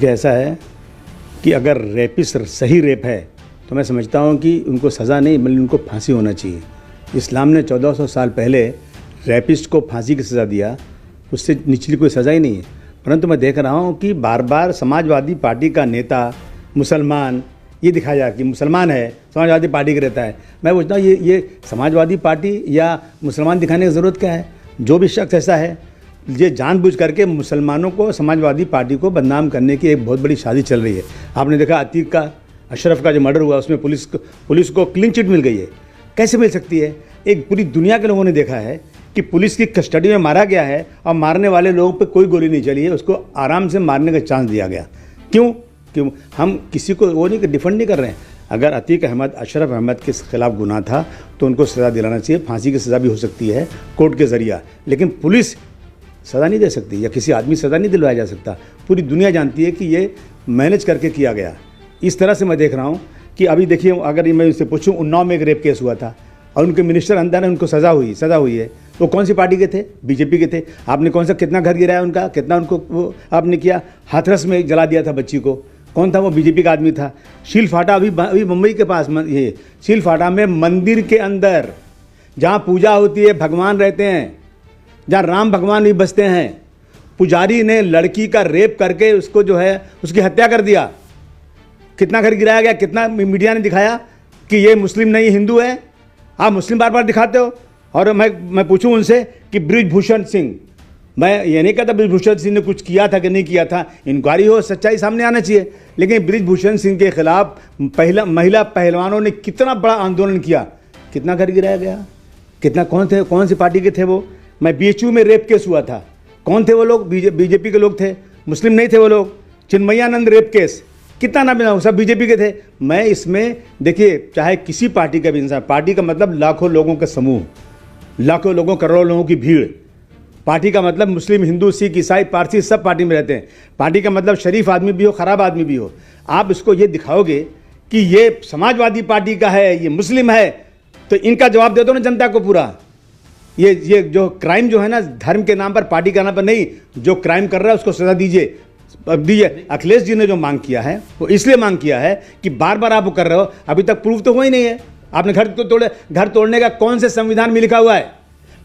देखिए, ऐसा है कि अगर रेपिस्ट सही रेप है तो मैं समझता हूँ कि उनको सज़ा नहीं बल्कि उनको फांसी होना चाहिए। इस्लाम ने 1400 साल पहले रेपिस्ट को फांसी की सज़ा दिया, उससे निचली कोई सज़ा ही नहीं है। परंतु मैं देख रहा हूँ कि बार बार समाजवादी पार्टी का नेता मुसलमान ये दिखाया जाए कि मुसलमान है, समाजवादी पार्टी का रहता है। मैं पूछता हूँ ये समाजवादी पार्टी या मुसलमान दिखाने की ज़रूरत क्या है? जो भी शख्स ऐसा है, ये जानबूझ करके मुसलमानों को, समाजवादी पार्टी को बदनाम करने की एक बहुत बड़ी साजिश चल रही है। आपने देखा अतीक का, अशरफ का जो मर्डर हुआ उसमें पुलिस को क्लीन चिट मिल गई है। कैसे मिल सकती है? एक पूरी दुनिया के लोगों ने देखा है कि पुलिस की कस्टडी में मारा गया है और मारने वाले लोगों पे कोई गोली नहीं चली है, उसको आराम से मारने का चांस दिया गया। क्यों हम किसी को वो नहीं डिफेंड नहीं कर रहे हैं। अगर अतीक अहमद, अशरफ अहमद के खिलाफ गुनाह था तो उनको सज़ा दिलाना चाहिए, फांसी की सज़ा भी हो सकती है कोर्ट के ज़रिया, लेकिन पुलिस सज़ा नहीं दे सकती या किसी आदमी सज़ा नहीं दिलवाया जा सकता। पूरी दुनिया जानती है कि ये मैनेज करके किया गया। इस तरह से मैं देख रहा हूँ कि अभी देखिए, अगर मैं उससे पूछूं, उन्नाव में एक रेप केस हुआ था और उनके मिनिस्टर अंदर है, उनको सज़ा हुई है। वो कौन सी पार्टी के थे? बीजेपी के थे। आपने कौन सा, कितना घर गिराया उनका, कितना उनको वो आपने किया? हाथरस में जला दिया था बच्ची को। कौन था वो? बीजेपी का आदमी था। शील फाटा, अभी मुंबई के पास ये शील फाटा में मंदिर के अंदर जहाँ पूजा होती है, भगवान रहते हैं, जहाँ राम भगवान भी बसते हैं, पुजारी ने लड़की का रेप करके उसको जो है उसकी हत्या कर दिया। कितना घर गिराया गया, कितना मीडिया ने दिखाया कि ये मुस्लिम नहीं हिंदू है। आप मुस्लिम बार बार दिखाते हो। और मैं पूछूं उनसे कि बृजभूषण सिंह, मैं ये नहीं कहता बृजभूषण सिंह ने कुछ किया था कि नहीं किया था, इंक्वायरी हो, सच्चाई सामने आना चाहिए। लेकिन बृजभूषण सिंह के खिलाफ महिला पहलवानों ने कितना बड़ा आंदोलन किया, कितना घर गिराया गया, कितना कौन सी पार्टी के थे वो? मैं BHU में रेप केस हुआ था, कौन थे वो लोग? बीजेपी के लोग थे, मुस्लिम नहीं थे वो लोग। चिन्मयानंद रेप केस, कितना नाम है, सब बीजेपी के थे। मैं इसमें देखिए, चाहे किसी पार्टी का भी इंसान, पार्टी का मतलब लाखों लोगों का समूह, लाखों लोगों, करोड़ों लोगों की भीड़। पार्टी का मतलब मुस्लिम, हिंदू, सिख, ईसाई, पारसी सब पार्टी में रहते हैं। पार्टी का मतलब शरीफ आदमी भी हो, ख़राब आदमी भी हो। आप इसको ये दिखाओगे कि ये समाजवादी पार्टी का है, ये मुस्लिम है, तो इनका जवाब दे दो ना जनता को पूरा। ये जो क्राइम जो है ना, धर्म के नाम पर, पार्टी के नाम पर नहीं, जो क्राइम कर रहा है उसको सजा दीजिए। अखिलेश जी ने जो मांग किया है वो इसलिए मांग किया है कि बार बार आप वो कर रहे हो, अभी तक प्रूफ तो हुआ ही नहीं है। आपने घर तोड़ने का कौन से संविधान में लिखा हुआ है?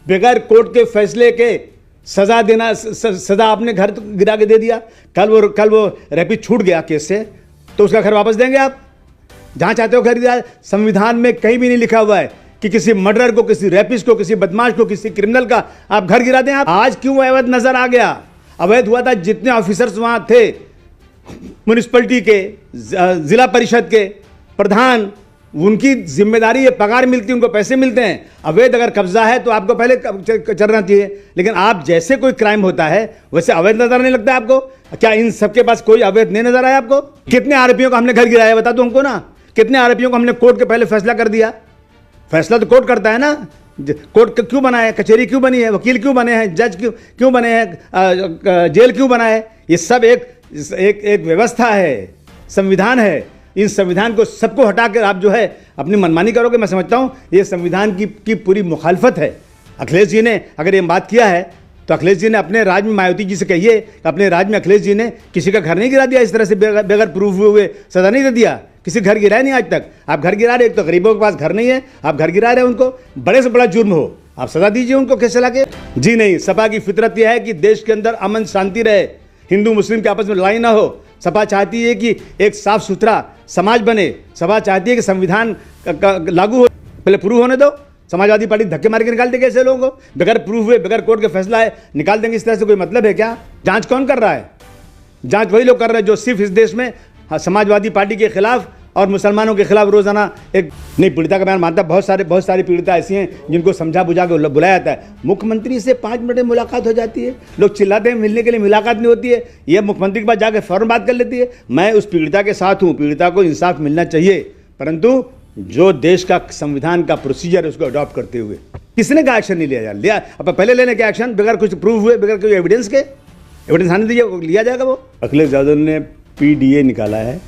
बगैर कोर्ट के फैसले के सजा देना, सजा आपने घर गिरा के दे दिया। कल वो रेपिस्ट छूट गया केस से, तो उसका घर वापस देंगे आप? जहां चाहते हो घर गिरा। संविधान में कहीं भी नहीं लिखा हुआ है कि किसी मर्डर को, किसी रेपिस्ट को, किसी बदमाश को, किसी क्रिमिनल का आप घर गिरा दें। आप आज क्यों अवैध नजर आ गया? अवैध हुआ था जितने ऑफिसर्स वहां थे, म्युनिसिपैलिटी के, जिला परिषद के प्रधान, उनकी जिम्मेदारी है, पगार मिलती है, उनको पैसे मिलते हैं। अवैध अगर कब्जा है तो आपको पहले चलना चाहिए। लेकिन आप जैसे कोई क्राइम होता है वैसे अवैध नजर नहीं लगता आपको? क्या इन सबके पास कोई अवैध नहीं नजर आया आपको? कितने आरोपियों को हमने घर गिराया बता दो हमको ना। कितने आरोपियों को हमने कोर्ट के पहले फैसला कर दिया? फैसला तो कोर्ट करता है ना। कोर्ट क्यों बना है? कचहरी क्यों बनी है? वकील क्यों बने हैं? जज क्यों बने हैं? जेल क्यों बना है? ये सब एक व्यवस्था है, संविधान है। इन संविधान को सबको हटाकर आप जो है अपनी मनमानी करोगे। मैं समझता हूँ ये संविधान की पूरी मुखालफत है। अखिलेश जी ने अगर ये बात किया है तो अखिलेश जी ने अपने राज्य में, मायावती जी से कहिए, अपने राज्य में अखिलेश जी ने किसी का घर नहीं गिरा दिया इस तरह से, बगैर प्रूफ हुए सजा नहीं दे दिया। किसी घर गिराया नहीं आज तक। आप घर गिरा रहे, एक तो गरीबों के पास घर नहीं है, आप घर गिरा रहे हैं उनको। बड़े से बड़ा जुर्म हो, आप सजा दीजिए उनको कैसे लाके। जी नहीं, सपा की फितरत यह है कि देश के अंदर अमन शांति रहे, हिंदू मुस्लिम के आपस में लड़ाई ना हो। सपा चाहती है कि एक साफ सुथरा समाज बने। सपा चाहती है कि संविधान लागू हो, पहले प्रूफ होने दो। समाजवादी पार्टी धक्के मार के निकाल देगी ऐसे लोगों को, बगैर प्रूफ हुए, बगैर कोर्ट का फैसला है निकाल देंगे। इस तरह से कोई मतलब है क्या? जांच कौन कर रहा है? जांच वही लोग कर रहे हैं जो सिर्फ इस देश में समाजवादी पार्टी के खिलाफ और मुसलमानों के खिलाफ रोजाना एक नहीं। पीड़िता का बयान मानता, बहुत सारी पीड़िता ऐसी हैं जिनको समझा बुझा के बुलाया जाता है। मुख्यमंत्री से 5 मिनट में मुलाकात हो जाती है, लोग चिल्लाते हैं मिलने के लिए, मुलाकात नहीं होती है। ये मुख्यमंत्री के पास जाकर फौरन बात कर लेती है। मैं उस पीड़िता के साथ हूँ, पीड़िता को इंसाफ मिलना चाहिए, परंतु जो देश का संविधान का प्रोसीजर है उसको अडॉप्ट करते हुए। किसने का एक्शन नहीं लिया? अब पहले लेने का एक्शन बगैर कुछ प्रूफ हुए, बगैर कोई एविडेंस के, एविडेंस आने दीजिए, लिया जाएगा वो। अखिलेश यादव ने PDA निकाला है,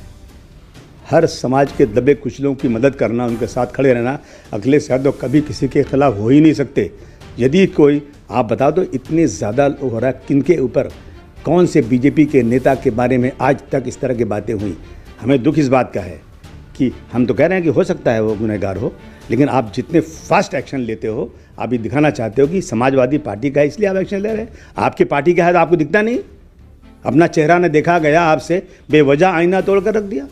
हर समाज के दबे कुचलों की मदद करना, उनके साथ खड़े रहना। अखिलेश यादव कभी किसी के खिलाफ हो ही नहीं सकते। यदि कोई आप बता दो इतने ज़्यादा हो रहा है किनके ऊपर, कौन से बीजेपी के नेता के बारे में आज तक इस तरह की बातें हुई? हमें दुख इस बात का है कि हम तो कह रहे हैं कि हो सकता है वो गुनहगार हो, लेकिन आप जितने फास्ट एक्शन लेते हो, आप ये दिखाना चाहते हो कि समाजवादी पार्टी का है इसलिए आप एक्शन ले रहे हैं। आपकी पार्टी का है तो आपको दिखता नहीं? अपना चेहरा न देखा गया आपसे, बेवजह आईना तोड़ कर रख दिया।